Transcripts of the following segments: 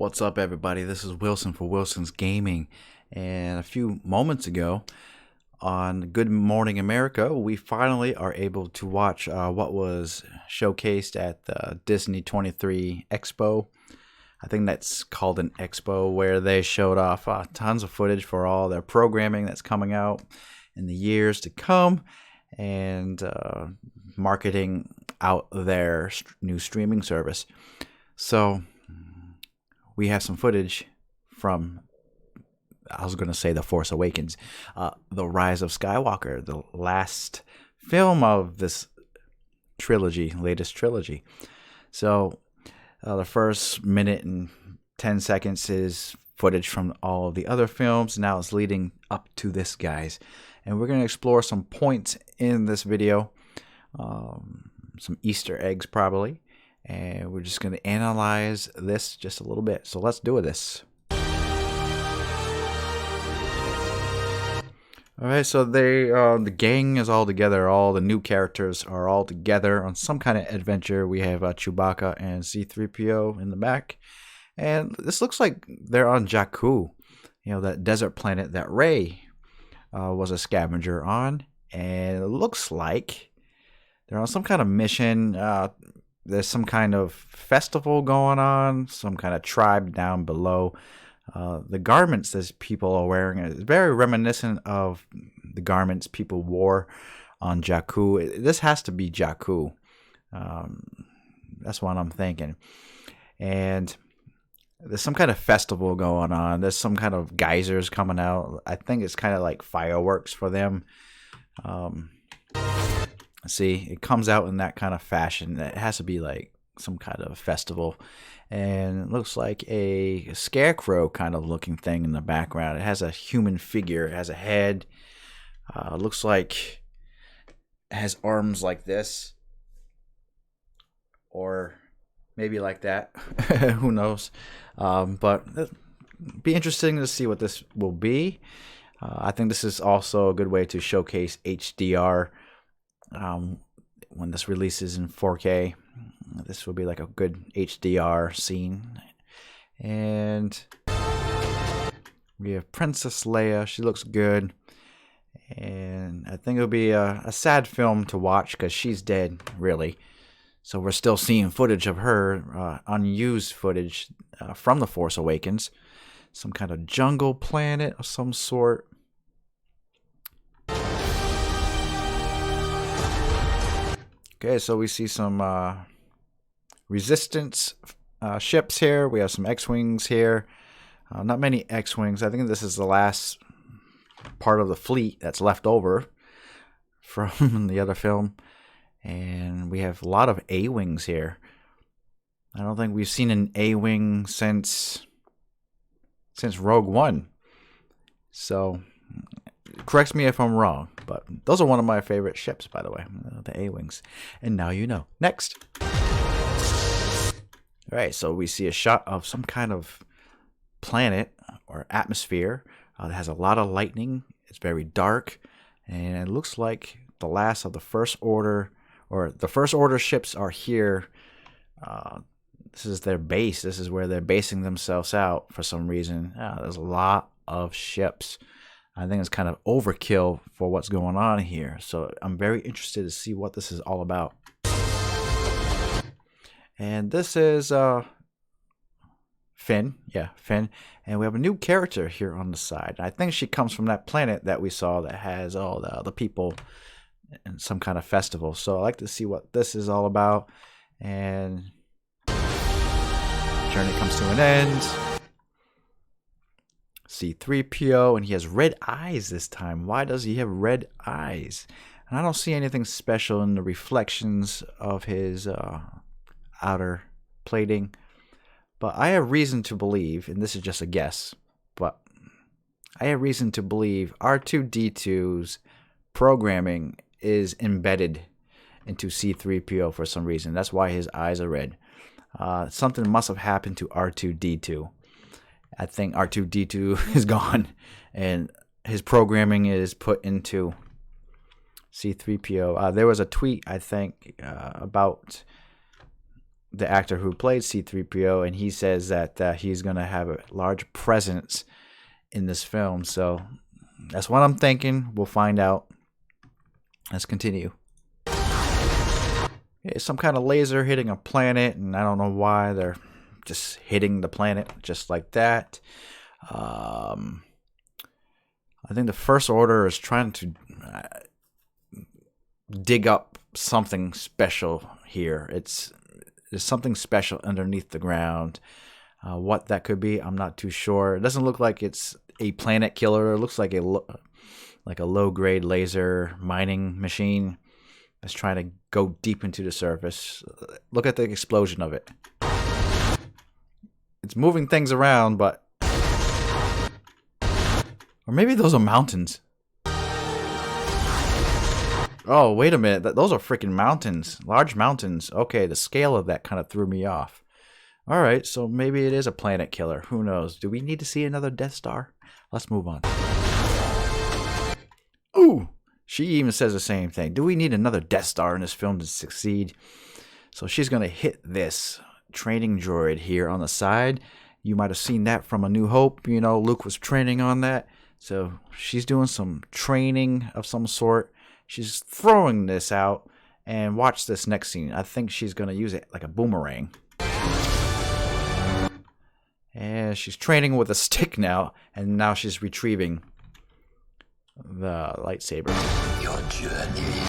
What's up, everybody? This is Wilson for Wilson's Gaming. And a few moments ago on Good Morning America, we finally are able to watch what was showcased at the Disney 23 Expo. I think that's called an expo, where they showed off tons of footage for all their programming that's coming out in the years to come, and marketing out their new streaming service. So we have some footage from, I was going to say The Force Awakens, the Rise of Skywalker, the last film of this latest trilogy. So the first minute and 10 seconds is footage from all of the other films. Now it's leading up to this, guys. And we're going to explore some points in this video, some Easter eggs probably. And we're just going to analyze this just a little bit. So let's do this. Alright, so the gang is all together. All the new characters are all together on some kind of adventure. We have Chewbacca and C-3PO in the back. And this looks like they're on Jakku. You know, that desert planet that Rey was a scavenger on. And it looks like they're on some kind of mission. There's some kind of festival going on, some kind of tribe down below. The garments that people are wearing is very reminiscent of the garments people wore on Jakku. This has to be Jakku. That's what I'm thinking. And there's some kind of festival going on. There's some kind of geysers coming out. I think it's kind of like fireworks for them. See, it comes out in that kind of fashion. It has to be like some kind of festival. And it looks like a scarecrow kind of looking thing in the background. It has a human figure. It has a head. Looks like it has arms like this. Or maybe like that. Who knows? But it'd be interesting to see what this will be. I think this is also a good way to showcase HDR. When this releases in 4K, this will be like a good HDR scene. And we have Princess Leia. She looks good. And I think it'll be a sad film to watch because she's dead, really. So we're still seeing footage of her, unused footage from The Force Awakens. Some kind of jungle planet of some sort. Okay, so we see some resistance ships here. We have some X-Wings here. Not many X-Wings. I think this is the last part of the fleet that's left over from the other film. And we have a lot of A-Wings here. I don't think we've seen an A-Wing since Rogue One. So correct me if I'm wrong, but those are one of my favorite ships, by the way, the A-Wings. And now you know. Next. All right, so we see a shot of some kind of planet or atmosphere that has a lot of lightning. It's very dark, and it looks like the last of the First Order, or the First Order ships are here. This is their base. This is where they're basing themselves out for some reason. There's a lot of ships. I think it's kind of overkill for what's going on here. So I'm very interested to see what this is all about. And this is Finn. Yeah, Finn. And we have a new character here on the side. I think she comes from that planet that we saw that has all the other people in some kind of festival. So I like to see what this is all about. And journey comes to an end. C-3PO, and he has red eyes this time. Why does he have red eyes? And I don't see anything special in the reflections of his outer plating. But I have reason to believe, and this is just a guess, but I have reason to believe R2-D2's programming is embedded into C-3PO for some reason. That's why his eyes are red. Something must have happened to R2-D2. I think R2-D2 is gone, and his programming is put into C-3PO. There was a tweet, I think, about the actor who played C-3PO, and he says that he's going to have a large presence in this film. So that's what I'm thinking. We'll find out. Let's continue. It's some kind of laser hitting a planet, and I don't know why they're just hitting the planet just like that. I think the First Order is trying to dig up something special here. There's something special underneath the ground. What that could be, I'm not too sure. It doesn't look like it's a planet killer. It looks like a low-grade laser mining machine that's trying to go deep into the surface. Look at the explosion of it. It's moving things around, but... Or maybe those are mountains. Oh, wait a minute. Those are freaking mountains. Large mountains. Okay, the scale of that kind of threw me off. Alright, so maybe it is a planet killer. Who knows? Do we need to see another Death Star? Let's move on. Ooh! She even says the same thing. Do we need another Death Star in this film to succeed? So she's going to hit this training droid here on the side. You might have seen that from A New Hope. You know, Luke was training on that. So she's doing some training of some sort. She's throwing this out. And watch this next scene. I think she's going to use it like a boomerang. And she's training with a stick now. And now she's retrieving the lightsaber. Your journey.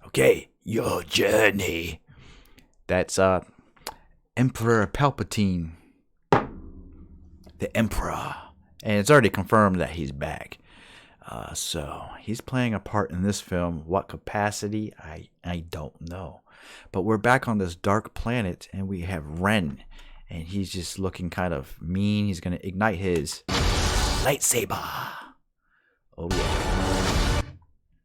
Okay, your journey. That's Emperor Palpatine. The Emperor. And it's already confirmed that he's back. So he's playing a part in this film. What capacity? I don't know. But we're back on this dark planet, and we have Ren. And he's just looking kind of mean. He's going to ignite his lightsaber. Oh yeah.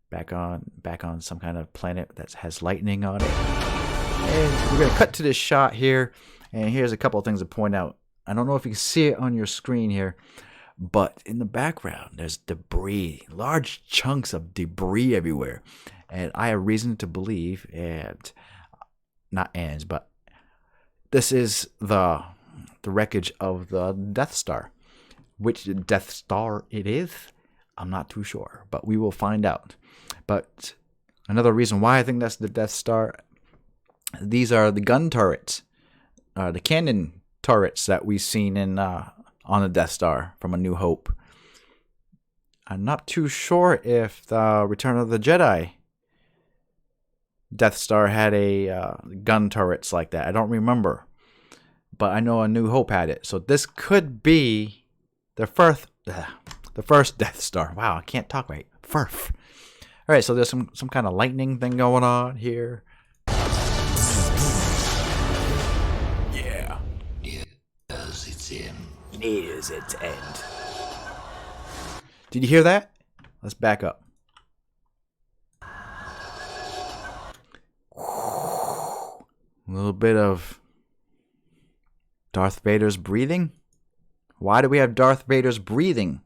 Back on some kind of planet that has lightning on it. And we're going to cut to this shot here. And here's a couple of things to point out. I don't know if you can see it on your screen here, but in the background there's debris, large chunks of debris everywhere. And I have reason to believe, but this is the wreckage of the Death Star. Which Death Star it is, I'm not too sure, but we will find out. But another reason why I think that's the Death Star, these are the gun turrets, the cannon turrets that we've seen in on the Death Star from A New Hope. I'm not too sure if the Return of the Jedi Death Star had a gun turrets like that. I don't remember, but I know A New Hope had it. So this could be the first Death Star. Wow, I can't talk right. First. All right, so there's some kind of lightning thing going on here. Yeah. Nears its end. Nears its end. Did you hear that? Let's back up. A little bit of Darth Vader's breathing. Why do we have Darth Vader's breathing?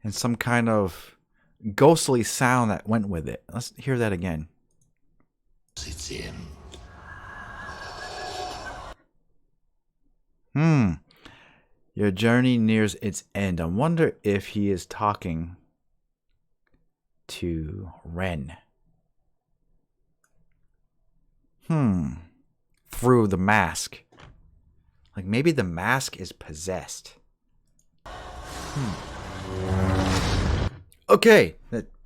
And some kind of ghostly sound that went with it. Let's hear that again. It's in. Your journey nears its end. I wonder if he is talking to Ren. Through the mask. Like maybe the mask is possessed. Okay,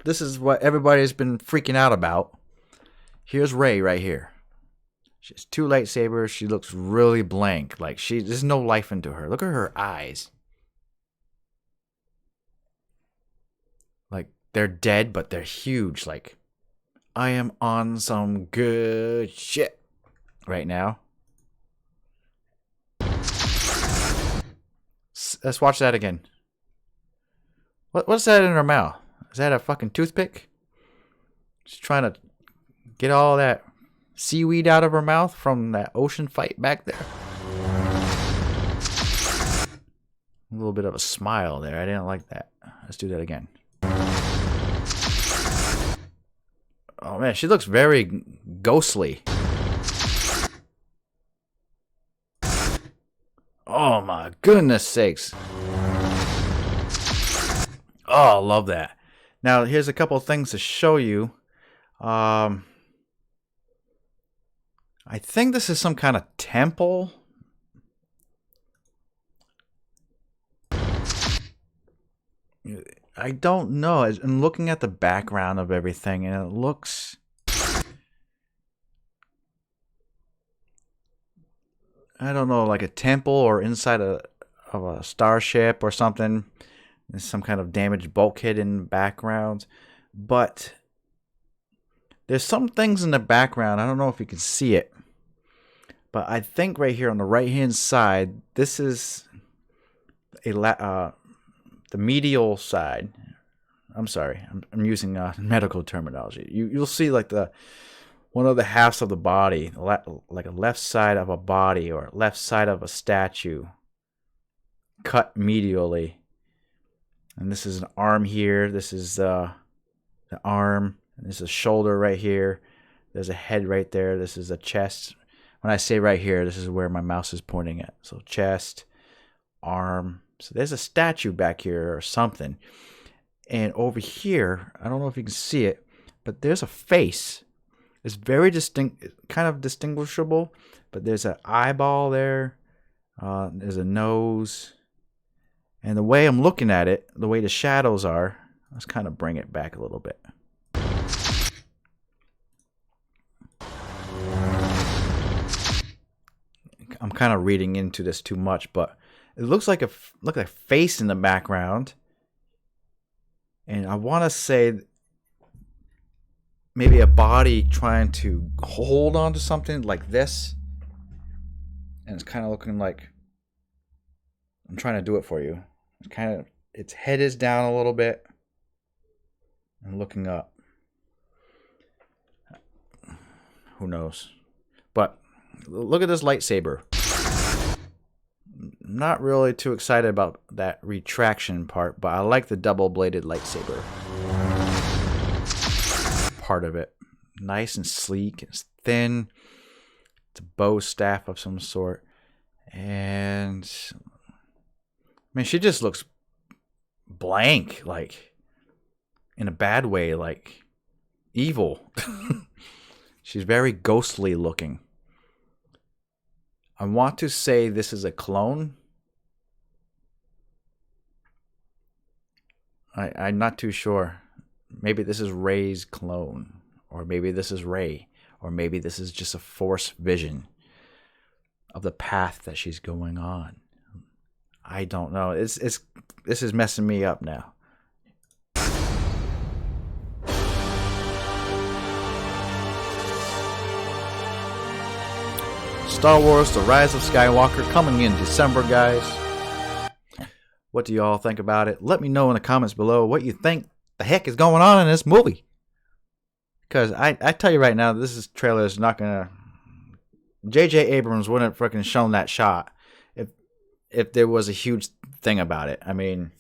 this is what everybody's been freaking out about. Here's Rey right here. She has two lightsabers. She looks really blank. Like there's no life into her. Look at her eyes. Like they're dead, but they're huge. Like I am on some good shit right now. Let's watch that again. What's that in her mouth? Is that a fucking toothpick? She's trying to get all that seaweed out of her mouth from that ocean fight back there. A little bit of a smile there. I didn't like that. Let's do that again. Oh man, she looks very ghostly. Oh my goodness sakes. Oh, I love that. Now here's a couple of things to show you. I think this is some kind of temple. I don't know. I'm looking at the background of everything, and it looks... I don't know, like a temple or inside of a starship or something. There's some kind of damaged bulkhead in the background. But there's some things in the background. I don't know if you can see it. But I think right here on the right-hand side, this is the medial side. I'm sorry. I'm using medical terminology. You'll see like one of the halves of the body, like a left side of a body or left side of a statue, cut medially. And this is an arm here. This is the arm. And this is a shoulder right here. There's a head right there. This is a chest. When I say right here, this is where my mouse is pointing at. So chest, arm. So there's a statue back here or something. And over here, I don't know if you can see it, but there's a face. It's very distinct, kind of distinguishable, but there's an eyeball there. There's a nose. And the way I'm looking at it, the way the shadows are, let's kind of bring it back a little bit. I'm kind of reading into this too much, but it looks like a face in the background. And I want to say maybe a body trying to hold on to something like this. And it's kind of looking like, I'm trying to do it for you. It's kind of, its head is down a little bit and looking up. Who knows? But look at this lightsaber. I'm not really too excited about that retraction part, but I like the double-bladed lightsaber part of it. Nice and sleek. It's thin. It's a bow staff of some sort. And I mean, she just looks blank, like in a bad way, like evil. She's very ghostly looking. I want to say this is a clone. I'm not too sure. Maybe this is Rey's clone, or maybe this is Rey, or maybe this is just a Force vision of the path that she's going on. I don't know. This is messing me up now. Star Wars: The Rise of Skywalker coming in December, guys. What do y'all think about it? Let me know in the comments below what you think the heck is going on in this movie. Because I tell you right now, trailer is not gonna... J.J. Abrams wouldn't have freaking shown that shot if there was a huge thing about it. I mean,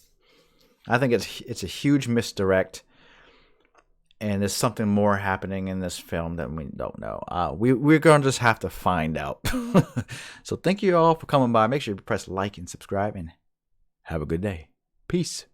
I think it's a huge misdirect, and there's something more happening in this film that we don't know. We're going to just have to find out. So thank you all for coming by. Make sure you press like and subscribe, and have a good day. Peace.